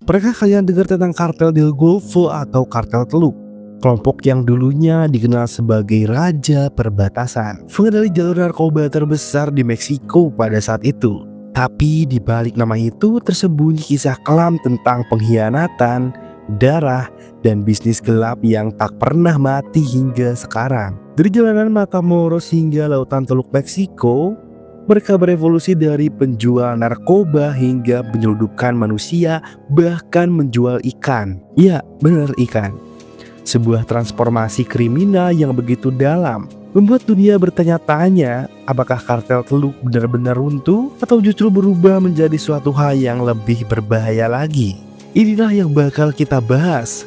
Mereka kalian dengar tentang kartel del Golfo atau kartel Teluk? Kelompok yang dulunya dikenal sebagai Raja Perbatasan, pengendali jalur narkoba terbesar di Meksiko pada saat itu. Tapi di balik nama itu tersembunyi kisah kelam tentang pengkhianatan, darah, dan bisnis gelap yang tak pernah mati hingga sekarang. Dari jalanan Matamoros hingga lautan Teluk Meksiko, mereka berevolusi dari penjual narkoba hingga penyelundupan manusia, bahkan menjual ikan. Ya, benar, ikan. Sebuah transformasi kriminal yang begitu dalam membuat dunia bertanya-tanya, apakah kartel Teluk benar-benar runtuh atau justru berubah menjadi suatu hal yang lebih berbahaya lagi. Inilah yang bakal kita bahas.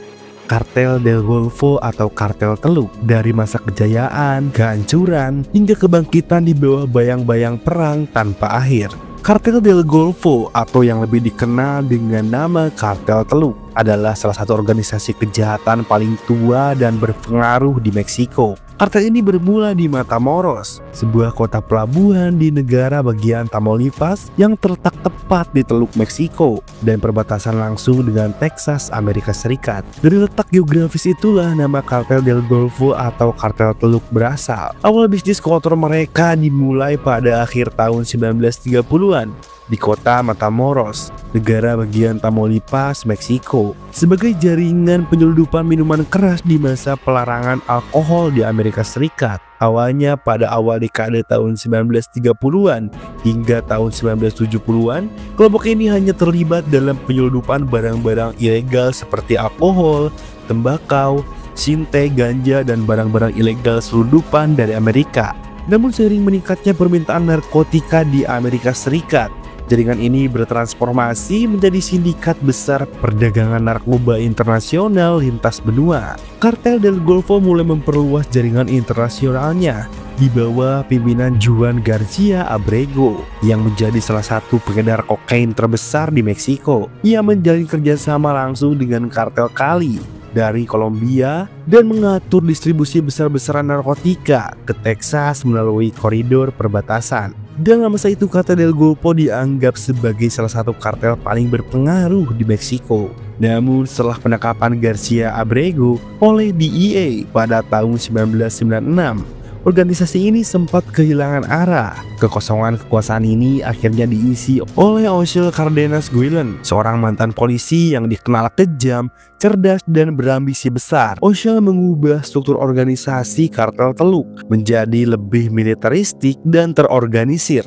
Kartel del Golfo atau kartel Teluk, dari masa kejayaan, kehancuran, hingga kebangkitan di bawah bayang-bayang perang tanpa akhir. Kartel del Golfo atau yang lebih dikenal dengan nama kartel Teluk adalah salah satu organisasi kejahatan paling tua dan berpengaruh di Meksiko. Kartel ini bermula di Matamoros, sebuah kota pelabuhan di negara bagian Tamaulipas yang terletak tepat di Teluk Meksiko dan perbatasan langsung dengan Texas, Amerika Serikat. Dari letak geografis itulah nama kartel del Golfo atau kartel Teluk berasal. Awal bisnis kotor mereka dimulai pada akhir tahun 1930-an di kota Matamoros, negara bagian Tamaulipas, Meksiko, sebagai jaringan penyelundupan minuman keras di masa pelarangan alkohol di Amerika Serikat. Awalnya pada awal dekade tahun 1930-an hingga tahun 1970-an, kelompok ini hanya terlibat dalam penyelundupan barang-barang ilegal seperti alkohol, tembakau, sinte, ganja, dan barang-barang ilegal selundupan dari Amerika. Namun seiring meningkatnya permintaan narkotika di Amerika Serikat, jaringan ini bertransformasi menjadi sindikat besar perdagangan narkoba internasional lintas benua. Kartel del Golfo mulai memperluas jaringan internasionalnya di bawah pimpinan Juan Garcia Abrego yang menjadi salah satu pengedar kokain terbesar di Meksiko. Ia menjalin kerjasama langsung dengan kartel Cali dari Kolombia dan mengatur distribusi besar-besaran narkotika ke Texas melalui koridor perbatasan. Dalam masa itu kartel del Golfo dianggap sebagai salah satu kartel paling berpengaruh di Meksiko. Namun setelah penangkapan Garcia Abrego oleh DEA pada tahun 1996, organisasi ini sempat kehilangan arah. Kekosongan kekuasaan ini akhirnya diisi oleh Oshel Cardenas Guillen, seorang mantan polisi yang dikenal kejam, cerdas, dan berambisi besar. Oshel mengubah struktur organisasi kartel Teluk menjadi lebih militeristik dan terorganisir,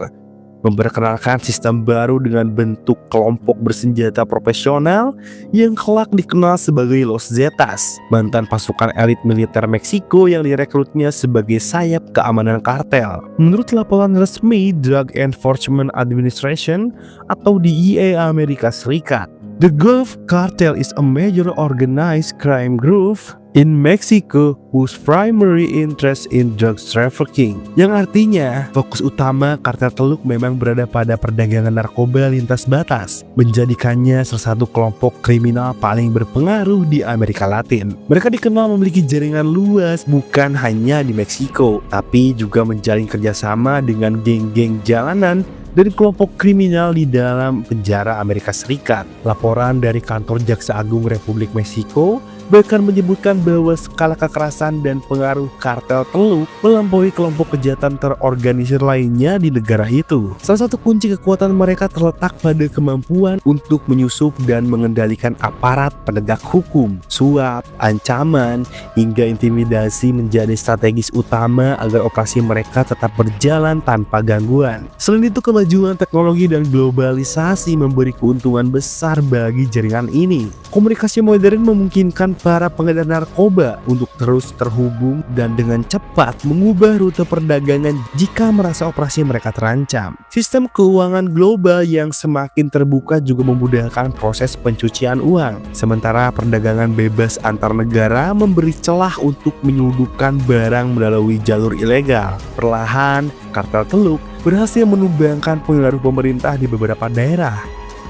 memperkenalkan sistem baru dengan bentuk kelompok bersenjata profesional yang kelak dikenal sebagai Los Zetas, mantan pasukan elit militer Meksiko yang direkrutnya sebagai sayap keamanan kartel. Menurut laporan resmi Drug Enforcement Administration atau DEA Amerika Serikat, the Gulf Cartel is a major organized crime group in Mexico whose primary interest in drug trafficking, yang artinya fokus utama kartel Teluk memang berada pada perdagangan narkoba lintas batas, menjadikannya salah satu kelompok kriminal paling berpengaruh di Amerika Latin. Mereka dikenal memiliki jaringan luas bukan hanya di Meksiko, tapi juga menjalin kerjasama dengan geng-geng jalanan dari kelompok kriminal di dalam penjara Amerika Serikat. Laporan dari kantor Jaksa Agung Republik Meksiko bahkan menyebutkan bahwa skala kekerasan dan pengaruh kartel Teluk melampaui kelompok kejahatan terorganisir lainnya di negara itu. Salah satu kunci kekuatan mereka terletak pada kemampuan untuk menyusup dan mengendalikan aparat penegak hukum. Suap, ancaman, hingga intimidasi menjadi strategis utama agar operasi mereka tetap berjalan tanpa gangguan. Selain itu, kemajuan teknologi dan globalisasi memberi keuntungan besar bagi jaringan ini. Komunikasi modern memungkinkan para pengedar narkoba untuk terus terhubung dan dengan cepat mengubah rute perdagangan jika merasa operasi mereka terancam. Sistem keuangan global yang semakin terbuka juga memudahkan proses pencucian uang, sementara perdagangan bebas antar negara memberi celah untuk menyelundupkan barang melalui jalur ilegal. Perlahan, kartel Teluk berhasil menumbangkan pengaruh pemerintah di beberapa daerah,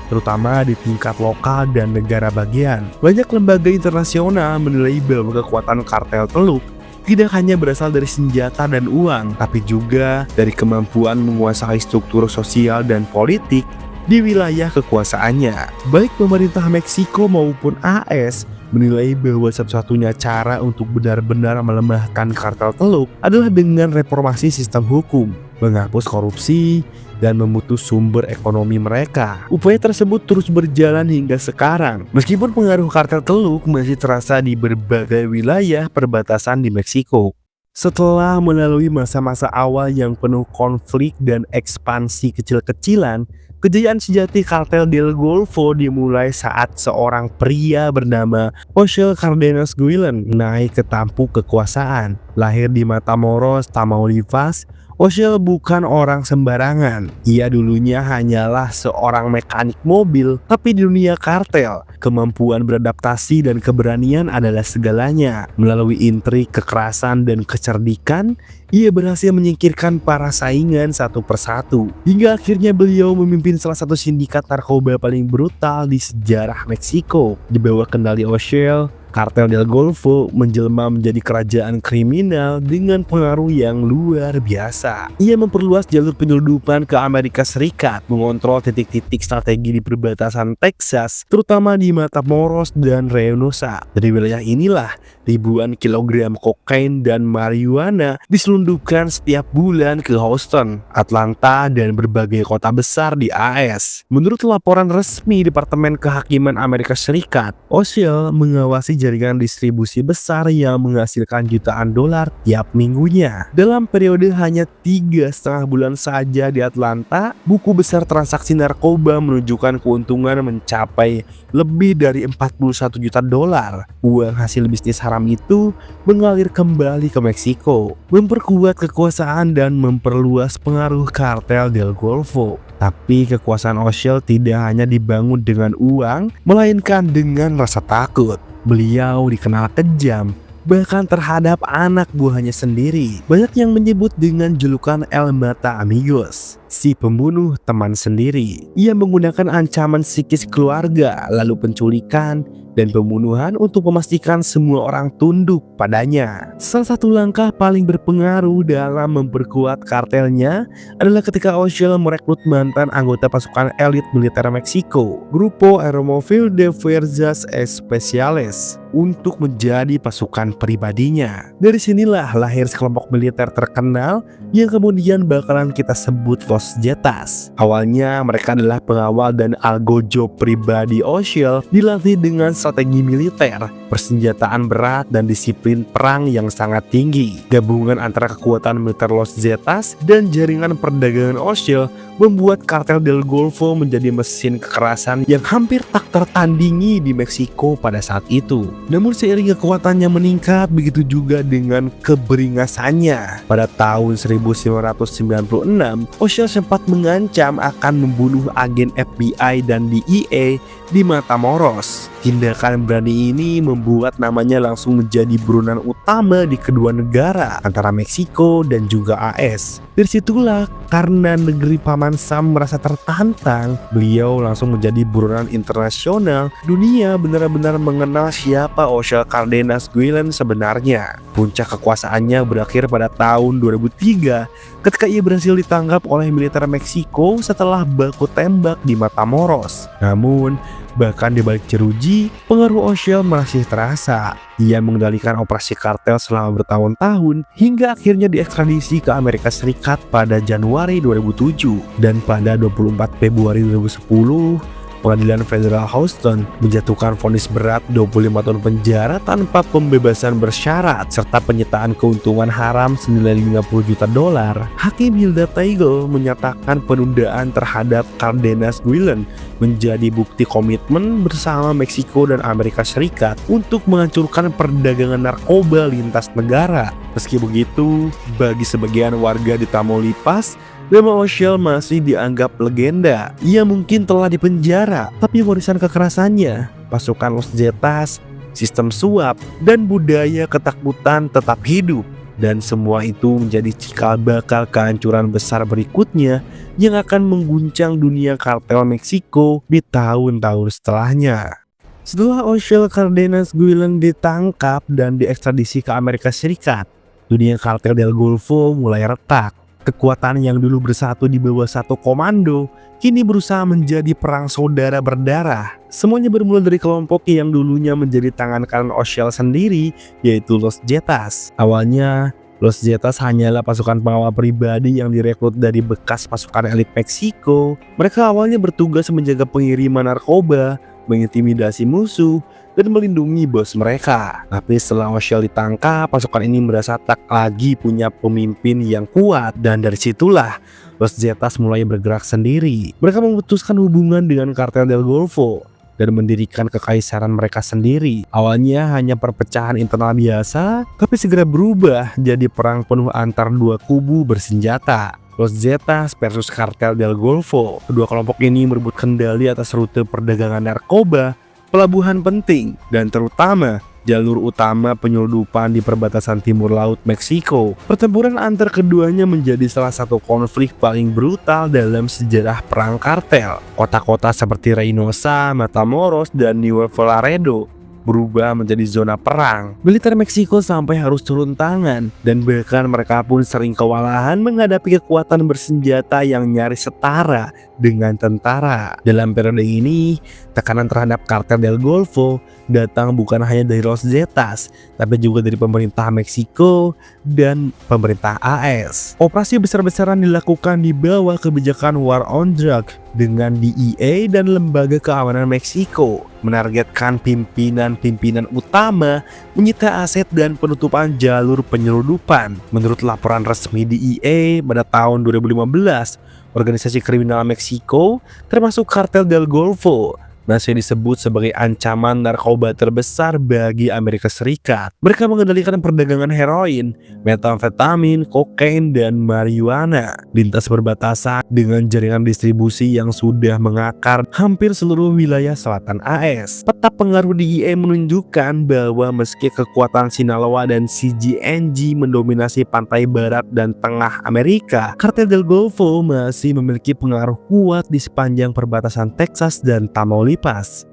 terutama di tingkat lokal dan negara bagian. Banyak lembaga internasional menilai bahwa kekuatan kartel Teluk tidak hanya berasal dari senjata dan uang, tapi juga dari kemampuan menguasai struktur sosial dan politik di wilayah kekuasaannya. Baik pemerintah Meksiko maupun AS menilai bahwa satu-satunya cara untuk benar-benar melemahkan kartel teluk adalah dengan reformasi sistem hukum, menghapus korupsi, dan memutus sumber ekonomi mereka. Upaya tersebut terus berjalan hingga sekarang, meskipun pengaruh kartel teluk masih terasa di berbagai wilayah perbatasan di Meksiko. Setelah melalui masa-masa awal yang penuh konflik dan ekspansi kecil-kecilan, kejayaan sejati kartel del Golfo dimulai saat seorang pria bernama Ociel Cardenas Guillen naik ke tampuk kekuasaan. Lahir di Matamoros, Tamaulipas, Ociel bukan orang sembarangan. Ia dulunya hanyalah seorang mekanik mobil, tapi di dunia kartel, kemampuan beradaptasi dan keberanian adalah segalanya. Melalui intrik, kekerasan, dan kecerdikan, ia berhasil menyingkirkan para saingan satu persatu. Hingga akhirnya beliau memimpin salah satu sindikat narkoba paling brutal di sejarah Meksiko. Di bawah kendali Ociel, kartel del Golfo menjelma menjadi kerajaan kriminal dengan pengaruh yang luar biasa. Ia memperluas jalur penyelundupan ke Amerika Serikat, mengontrol titik-titik strategi di perbatasan Texas, terutama di Matamoros dan Reynosa. Dari wilayah inilah ribuan kilogram kokain dan marijuana diselundupkan setiap bulan ke Houston, Atlanta, dan berbagai kota besar di AS. Menurut laporan resmi Departemen Kehakiman Amerika Serikat, Ociel mengawasi jaringan distribusi besar yang menghasilkan jutaan dolar tiap minggunya. Dalam periode hanya 3,5 bulan saja di Atlanta, buku besar transaksi narkoba menunjukkan keuntungan mencapai lebih dari 41 juta dolar. Uang hasil bisnis haram itu mengalir kembali ke Meksiko, memperkuat kekuasaan dan memperluas pengaruh kartel del Golfo. Tapi kekuasaan Ociel tidak hanya dibangun dengan uang, melainkan dengan rasa takut. Beliau dikenal kejam, bahkan terhadap anak buahnya sendiri. Banyak yang menyebut dengan julukan El Mata Amigos, si pembunuh teman sendiri. Ia menggunakan ancaman psikis keluarga, lalu penculikan, dan pembunuhan untuk memastikan semua orang tunduk padanya. Salah satu langkah paling berpengaruh dalam memperkuat kartelnya adalah ketika Ociel merekrut mantan anggota pasukan elit militer Meksiko, Grupo Aeromóvil de Fuerzas Especiales, untuk menjadi pasukan pribadinya. Dari sinilah lahir sekelompok militer terkenal yang kemudian bakalan kita sebut Los Zetas. Awalnya mereka adalah pengawal dan algojo pribadi Ociel, dilatih dengan strategi militer, persenjataan berat, dan disiplin perang yang sangat tinggi. Gabungan antara kekuatan militer Los Zetas dan jaringan perdagangan Ociel membuat kartel del Golfo menjadi mesin kekerasan yang hampir tak tertandingi di Meksiko pada saat itu. Namun seiring kekuatannya meningkat, begitu juga dengan keberingasannya. Pada tahun 1996, Ociel sempat mengancam akan membunuh agen FBI dan DEA di Matamoros. Tindakan berani ini membuat namanya langsung menjadi buronan utama di kedua negara, antara Meksiko dan juga AS. Dari situlah, karena negeri Paman Sam merasa tertantang, beliau langsung menjadi buronan internasional. Dunia benar-benar mengenal siapa Ociel Cardenas Guillen sebenarnya. Puncak kekuasaannya berakhir pada tahun 2003 ketika ia berhasil ditangkap oleh militer Meksiko setelah baku tembak di Matamoros. Namun, bahkan di balik jeruji, pengaruh Ociel masih terasa. Ia mengendalikan operasi kartel selama bertahun-tahun hingga akhirnya diekstradisi ke Amerika Serikat pada Januari 2007. Dan pada 24 Februari 2010, Pengadilan Federal Houston menjatuhkan vonis berat 25 tahun penjara tanpa pembebasan bersyarat serta penyitaan keuntungan haram senilai 50 juta dolar. Hakim Hilda Teigl menyatakan penundaan terhadap Cardenas Guillen menjadi bukti komitmen bersama Meksiko dan Amerika Serikat untuk menghancurkan perdagangan narkoba lintas negara. Meski begitu, bagi sebagian warga di Tamaulipas, nama Ociel masih dianggap legenda. Ia mungkin telah dipenjara, tapi warisan kekerasannya, pasukan Los Zetas, sistem suap, dan budaya ketakutan tetap hidup. Dan semua itu menjadi cikal bakal kehancuran besar berikutnya yang akan mengguncang dunia kartel Meksiko di tahun-tahun setelahnya. Setelah Ociel Cardenas Guillen ditangkap dan diekstradisi ke Amerika Serikat, dunia kartel del Golfo mulai retak. Kekuatan yang dulu bersatu di bawah satu komando, kini berusaha menjadi perang saudara berdarah. Semuanya bermula dari kelompok yang dulunya menjadi tangan kanan O'Shell sendiri, yaitu Los Zetas. Awalnya, Los Zetas hanyalah pasukan pengawal pribadi yang direkrut dari bekas pasukan elit Meksiko. Mereka awalnya bertugas menjaga pengiriman narkoba, mengintimidasi musuh, dan melindungi bos mereka. Tapi setelah O'Shell ditangkap, pasukan ini merasa tak lagi punya pemimpin yang kuat, dan dari situlah Los Zetas mulai bergerak sendiri. Mereka memutuskan hubungan dengan Kartel del Golfo dan mendirikan kekaisaran mereka sendiri. Awalnya hanya perpecahan internal biasa, tapi segera berubah jadi perang penuh antar dua kubu bersenjata. Los Zetas versus Kartel del Golfo. Kedua kelompok ini merebut kendali atas rute perdagangan narkoba, pelabuhan penting, dan terutama jalur utama penyelundupan di perbatasan timur laut Meksiko. Pertempuran antar keduanya menjadi salah satu konflik paling brutal dalam sejarah perang kartel. Kota-kota seperti Reynosa, Matamoros, dan Nuevo Laredo berubah menjadi zona perang. Militer Meksiko sampai harus turun tangan, dan bahkan mereka pun sering kewalahan menghadapi kekuatan bersenjata yang nyaris setara dengan tentara. Dalam periode ini, tekanan terhadap Kartel del Golfo datang bukan hanya dari Los Zetas, tapi juga dari pemerintah Meksiko dan pemerintah AS. Operasi besar-besaran dilakukan di bawah kebijakan War on Drugs dengan DEA dan Lembaga Keamanan Meksiko, menargetkan pimpinan-pimpinan utama, menyita aset dan penutupan jalur penyelundupan. Menurut laporan resmi DEA pada tahun 2015, organisasi kriminal Meksiko termasuk Kartel del Golfo masih disebut sebagai ancaman narkoba terbesar bagi Amerika Serikat. Mereka mengendalikan perdagangan heroin, metamfetamin, kokain, dan marijuana, lintas perbatasan dengan jaringan distribusi yang sudah mengakar hampir seluruh wilayah selatan AS. Peta pengaruh DEA menunjukkan bahwa meski kekuatan Sinaloa dan CGNG mendominasi pantai barat dan tengah Amerika, Kartel del Golfo masih memiliki pengaruh kuat di sepanjang perbatasan Texas dan Tamaulipas.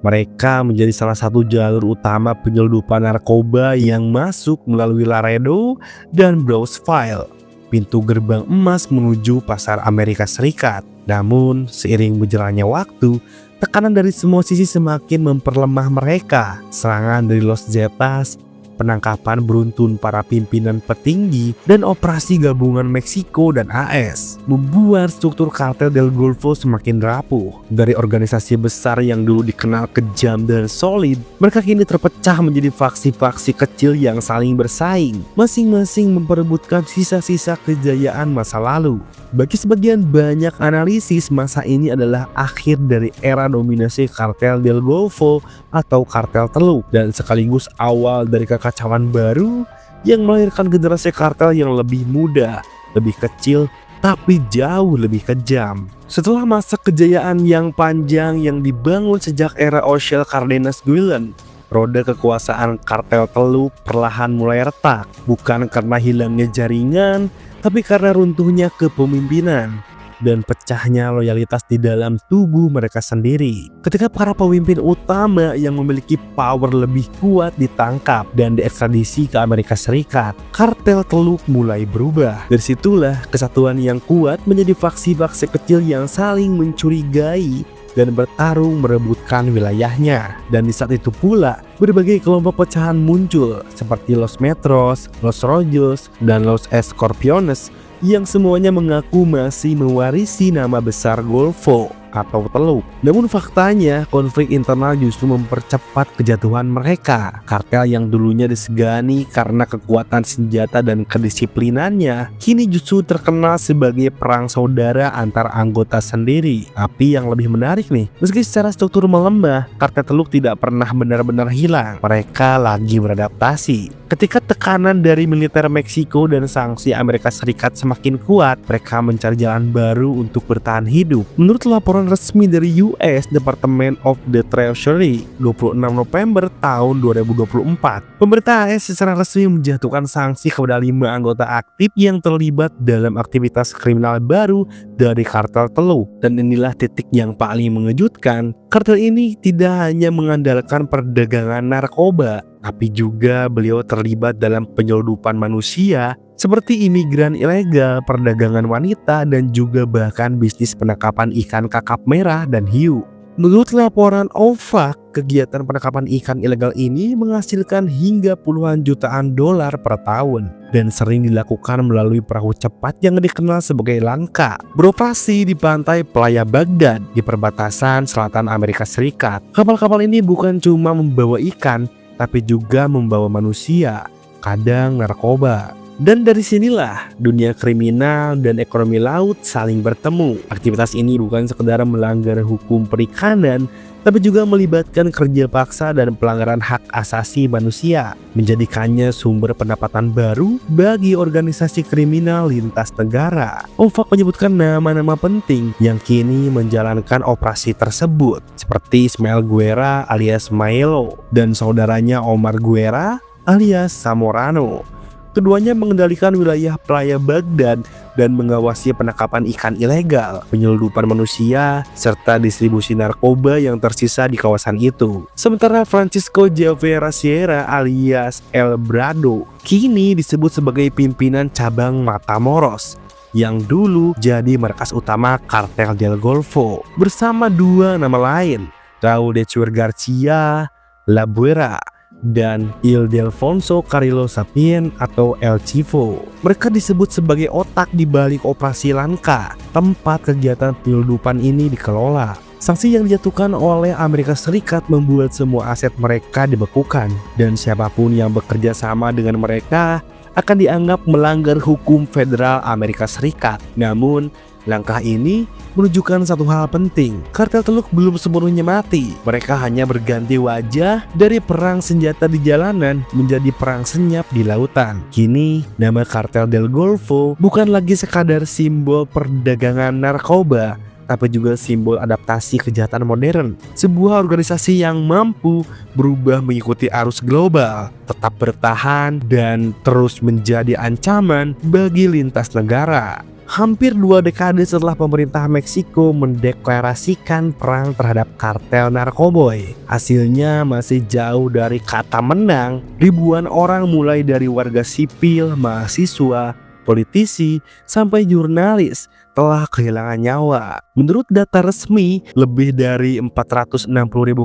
Mereka menjadi salah satu jalur utama penyelundupan narkoba yang masuk melalui Laredo dan Brownsville, pintu gerbang emas menuju pasar Amerika Serikat. Namun, seiring berjalannya waktu, tekanan dari semua sisi semakin memperlemah mereka. Serangan dari Los Zetas, penangkapan beruntun para pimpinan petinggi, dan operasi gabungan Meksiko dan AS membuat struktur Kartel del Golfo semakin rapuh. Dari organisasi besar yang dulu dikenal kejam dan solid, mereka kini terpecah menjadi faksi-faksi kecil yang saling bersaing, masing-masing memperebutkan sisa-sisa kejayaan masa lalu. Bagi sebagian banyak analisis, masa ini adalah akhir dari era dominasi Kartel del Golfo atau Kartel Teluk, dan sekaligus awal dari kekacauan baru yang melahirkan generasi kartel yang lebih muda, lebih kecil, tapi jauh lebih kejam. Setelah masa kejayaan yang panjang yang dibangun sejak era O'Shell Cardenas Guillen, roda kekuasaan Kartel Teluk perlahan mulai retak, bukan karena hilangnya jaringan, tapi karena runtuhnya kepemimpinan dan pecahnya loyalitas di dalam tubuh mereka sendiri. Ketika para pemimpin utama yang memiliki power lebih kuat ditangkap dan diekstradisi ke Amerika Serikat, Kartel Teluk mulai berubah. Dari situlah kesatuan yang kuat menjadi faksi-faksi kecil yang saling mencurigai dan bertarung merebutkan wilayahnya. Dan di saat itu pula, berbagai kelompok pecahan muncul seperti Los Metros, Los Rojos, dan Los Escorpiones yang semuanya mengaku masih mewarisi nama besar Golfo atau Teluk. Namun faktanya, konflik internal justru mempercepat kejatuhan mereka. Kartel yang dulunya disegani karena kekuatan senjata dan kedisiplinannya, kini justru terkenal sebagai perang saudara antar anggota sendiri. Tapi yang lebih menarik nih, meski secara struktur melemah, Kartel Teluk tidak pernah benar-benar hilang. Mereka lagi beradaptasi. Ketika tekanan dari militer Meksiko dan sanksi Amerika Serikat semakin kuat, mereka mencari jalan baru untuk bertahan hidup. Menurut laporan resmi dari US Department of the Treasury 26 November tahun 2024, pemerintah AS secara resmi menjatuhkan sanksi kepada 5 anggota aktif yang terlibat dalam aktivitas kriminal baru dari Kartel Teluk. Dan inilah titik yang paling mengejutkan, kartel ini tidak hanya mengandalkan perdagangan narkoba, tapi juga beliau terlibat dalam penyelundupan manusia, seperti imigran ilegal, perdagangan wanita, dan juga bahkan bisnis penangkapan ikan kakap merah dan hiu. Menurut laporan OFAC, kegiatan penangkapan ikan ilegal ini menghasilkan hingga puluhan jutaan dolar per tahun dan sering dilakukan melalui perahu cepat yang dikenal sebagai Lanka, beroperasi di pantai Playa Baghdad di perbatasan selatan Amerika Serikat. Kapal-kapal ini bukan cuma membawa ikan, tapi juga membawa manusia, kadang narkoba. Dan dari sinilah dunia kriminal dan ekonomi laut saling bertemu. Aktivitas ini bukan sekedar melanggar hukum perikanan, tapi juga melibatkan kerja paksa dan pelanggaran hak asasi manusia, menjadikannya sumber pendapatan baru bagi organisasi kriminal lintas negara. OFAC menyebutkan nama-nama penting yang kini menjalankan operasi tersebut, seperti Ismael Guerra alias Maelo dan saudaranya Omar Guerra alias Zamorano. Keduanya mengendalikan wilayah Playa Baghdad dan mengawasi penangkapan ikan ilegal, penyelundupan manusia, serta distribusi narkoba yang tersisa di kawasan itu. Sementara Francisco Javier Sierra alias El Brado kini disebut sebagai pimpinan cabang Matamoros, yang dulu jadi markas utama kartel del Golfo, bersama dua nama lain, Raúl de Chuer García La Buera dan Ildefonso Carrillo Sapien atau El Chivo. Mereka disebut sebagai otak di balik operasi Lanka, tempat kegiatan penyelundupan ini dikelola. Sanksi yang dijatuhkan oleh Amerika Serikat membuat semua aset mereka dibekukan, dan siapapun yang bekerja sama dengan mereka akan dianggap melanggar hukum federal Amerika Serikat. Namun, langkah ini menunjukkan satu hal penting. Kartel Teluk belum sepenuhnya mati. Mereka hanya berganti wajah dari perang senjata di jalanan menjadi perang senyap di lautan. Kini, nama Kartel del Golfo bukan lagi sekadar simbol perdagangan narkoba, tapi juga simbol adaptasi kejahatan modern. Sebuah organisasi yang mampu berubah mengikuti arus global, tetap bertahan, dan terus menjadi ancaman bagi lintas negara. Hampir 2 dekade setelah pemerintah Meksiko mendeklarasikan perang terhadap kartel narkoboy, hasilnya masih jauh dari kata menang. Ribuan orang mulai dari warga sipil, mahasiswa, politisi, sampai jurnalis telah kehilangan nyawa. Menurut data resmi, lebih dari 460.000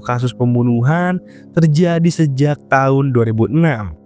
kasus pembunuhan terjadi sejak tahun 2006,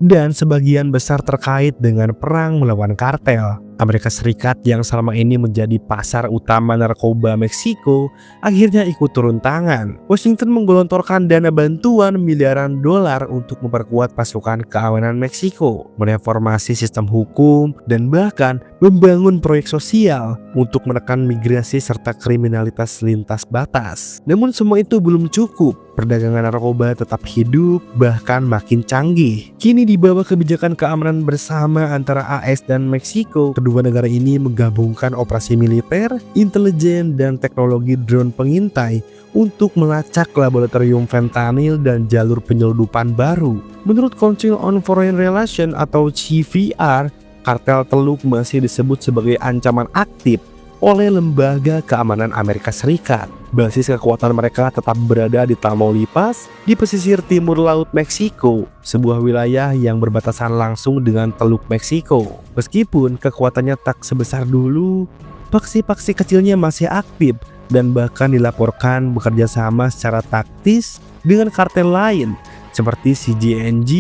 dan sebagian besar terkait dengan perang melawan kartel. Amerika Serikat yang selama ini menjadi pasar utama narkoba Meksiko akhirnya ikut turun tangan. Washington menggelontorkan dana bantuan miliaran dolar untuk memperkuat pasukan keamanan Meksiko, mereformasi sistem hukum, dan bahkan membangun proyek sosial untuk menekan migrasi serta kriminalitas lintas batas. Namun semua itu belum cukup. Perdagangan narkoba tetap hidup, bahkan makin canggih. Kini di bawah kebijakan keamanan bersama antara AS dan Meksiko, kedua negara ini menggabungkan operasi militer, intelijen, dan teknologi drone pengintai untuk melacak laboratorium fentanyl dan jalur penyelundupan baru. Menurut Council on Foreign Relations atau CVR, kartel Teluk masih disebut sebagai ancaman aktif oleh Lembaga Keamanan Amerika Serikat. Basis kekuatan mereka tetap berada di Tamaulipas, di pesisir timur Laut Meksiko, sebuah wilayah yang berbatasan langsung dengan Teluk Meksiko. Meskipun kekuatannya tak sebesar dulu, paksi-paksi kecilnya masih aktif dan bahkan dilaporkan bekerja sama secara taktis dengan kartel lain seperti CJNG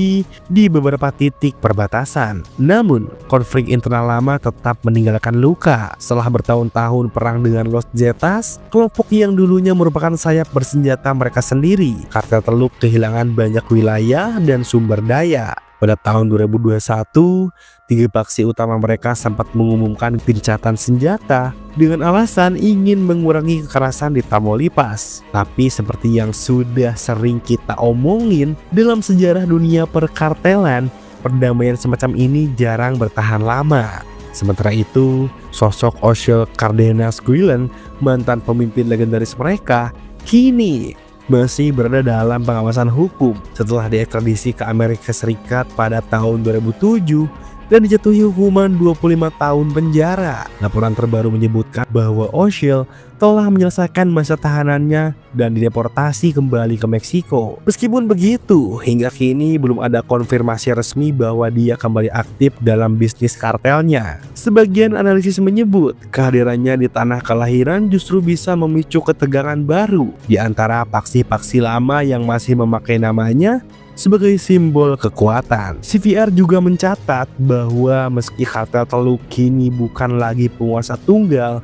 di beberapa titik perbatasan. Namun, konflik internal lama tetap meninggalkan luka. Setelah bertahun-tahun perang dengan Los Zetas, kelompok yang dulunya merupakan sayap bersenjata mereka sendiri, kartel Teluk kehilangan banyak wilayah dan sumber daya. Pada tahun 2021, 3 faksi utama mereka sempat mengumumkan gencatan senjata dengan alasan ingin mengurangi kekerasan di Tamaulipas. Tapi seperti yang sudah sering kita omongin, dalam sejarah dunia perkartelan, perdamaian semacam ini jarang bertahan lama. Sementara itu, sosok Oshel Cardenas Guillen, mantan pemimpin legendaris mereka, kini masih berada dalam pengawasan hukum setelah diekstradisi ke Amerika Serikat pada tahun 2007. dan dijatuhi hukuman 25 tahun penjara. Laporan terbaru menyebutkan bahwa O'Shea telah menyelesaikan masa tahanannya dan dideportasi kembali ke Meksiko. Meskipun begitu, hingga kini belum ada konfirmasi resmi bahwa dia kembali aktif dalam bisnis kartelnya. Sebagian analisis menyebut kehadirannya di tanah kelahiran justru bisa memicu ketegangan baru di antara paksi-paksi lama yang masih memakai namanya sebagai simbol kekuatan. CVR juga mencatat bahwa meski kartel Teluk kini bukan lagi penguasa tunggal,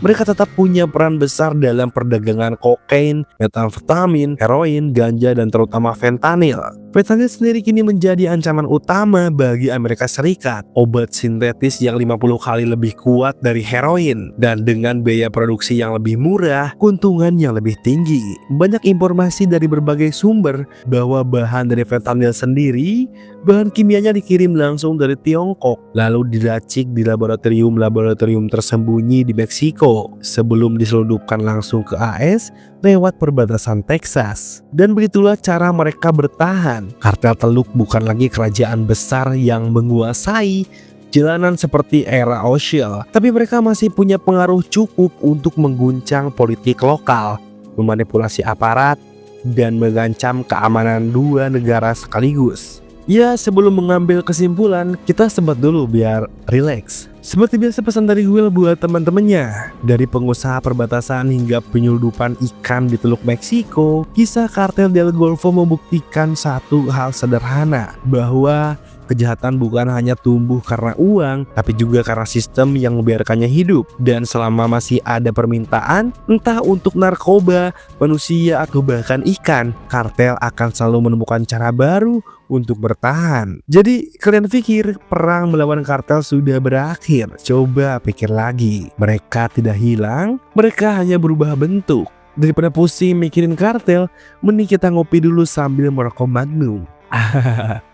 mereka tetap punya peran besar dalam perdagangan kokain, metamfetamin, heroin, ganja, dan terutama fentanyl. Fentanyl sendiri kini menjadi ancaman utama bagi Amerika Serikat. Obat sintetis yang 50 kali lebih kuat dari heroin dan dengan biaya produksi yang lebih murah, keuntungan yang lebih tinggi. Banyak informasi dari berbagai sumber bahwa bahan dari fentanyl sendiri, bahan kimianya dikirim langsung dari Tiongkok, lalu diracik di laboratorium tersembunyi di Meksiko sebelum diselundupkan langsung ke AS lewat perbatasan Texas. Dan begitulah cara mereka bertahan. Kartel Teluk bukan lagi kerajaan besar yang menguasai jalanan seperti era O'Shea, tapi mereka masih punya pengaruh cukup untuk mengguncang politik lokal, memanipulasi aparat, dan mengancam keamanan dua negara sekaligus. Ya, sebelum mengambil kesimpulan, kita sempat dulu biar rileks. Seperti biasa, pesan dari Will buat teman-temannya. Dari pengusaha perbatasan hingga penyelundupan ikan di Teluk Meksiko, kisah kartel del Golfo membuktikan satu hal sederhana, bahwa kejahatan bukan hanya tumbuh karena uang, tapi juga karena sistem yang membiarkannya hidup. Dan selama masih ada permintaan, entah untuk narkoba, manusia, atau bahkan ikan, kartel akan selalu menemukan cara baru untuk bertahan. Jadi kalian pikir perang melawan kartel sudah berakhir? Coba pikir lagi. Mereka tidak hilang, mereka hanya berubah bentuk. Daripada pusing mikirin kartel, mending kita ngopi dulu sambil merokok Magnum.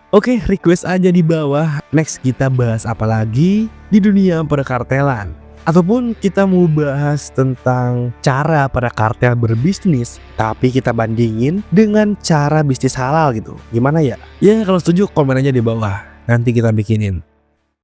Oke, request aja di bawah. Next kita bahas apa lagi di dunia perkartelan. Ataupun kita mau bahas tentang cara para kartel berbisnis, tapi kita bandingin dengan cara bisnis halal gitu. Gimana ya? Ya kalau setuju komen aja di bawah. Nanti kita bikinin.